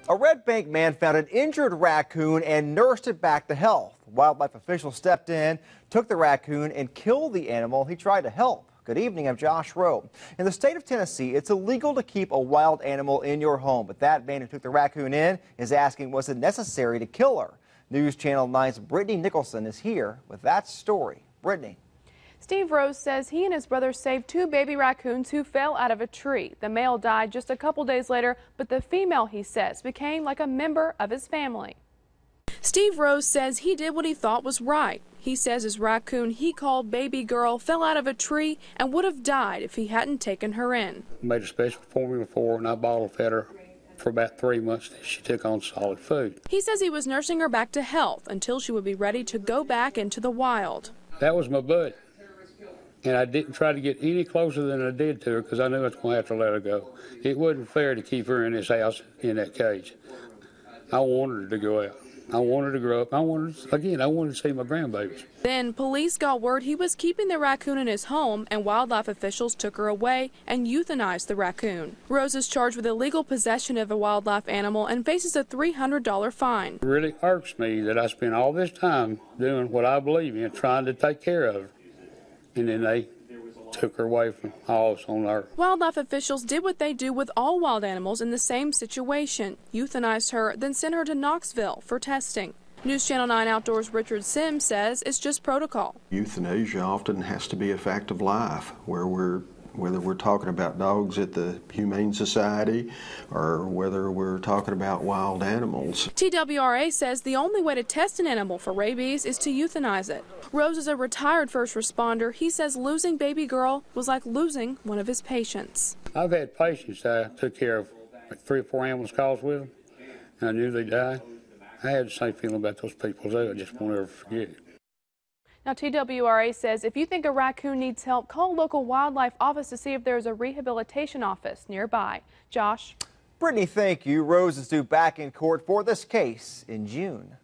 A Red Bank man found an injured raccoon and nursed it back to health. Wildlife officials stepped in, took the raccoon, and killed the animal he tried to help. Good evening, I'm Josh Rowe. In the state of Tennessee, it's illegal to keep a wild animal in your home, but that man who took the raccoon in is asking, was it necessary to kill her? News Channel 9's Brittany Nicholson is here with that story. Brittany. Steve Rose says he and his brother saved 2 baby raccoons who fell out of a tree. The male died just a couple days later, but the female, he says, became like a member of his family. Steve Rose says he did what he thought was right. He says his raccoon he called Baby Girl fell out of a tree and would have died if he hadn't taken her in. Made a special formula for her, and I bottle fed her for about 3 months. She took on solid food. He says he was nursing her back to health until she would be ready to go back into the wild. That was my buddy. And I didn't try to get any closer than I did to her because I knew I was going to have to let her go. It wasn't fair to keep her in this house in that cage. I wanted her to go out. I wanted her to grow up. I wanted to see my grandbabies. Then police got word he was keeping the raccoon in his home, and wildlife officials took her away and euthanized the raccoon. Rose is charged with illegal possession of a wildlife animal and faces a $300 fine. It really irks me that I spent all this time doing what I believe in, trying to take care of her. And then they took her away from all of us on earth. Wildlife officials did what they do with all wild animals in the same situation. Euthanized her, then sent her to Knoxville for testing. News Channel 9 Outdoors' Richard Sims says it's just protocol. Euthanasia often has to be a fact of life, whether we're talking about dogs at the Humane Society or whether we're talking about wild animals. TWRA says the only way to test an animal for rabies is to euthanize it. Rose is a retired first responder. He says losing Baby Girl was like losing one of his patients. I've had patients that I took care of, like 3 or 4 ambulance calls with them, and I knew they died. I had the same feeling about those people, so I just won't ever forget it. Now, TWRA says if you think a raccoon needs help, call a local wildlife office to see if there's a rehabilitation office nearby. Josh? Brittany, thank you. Rose is due back in court for this case in June.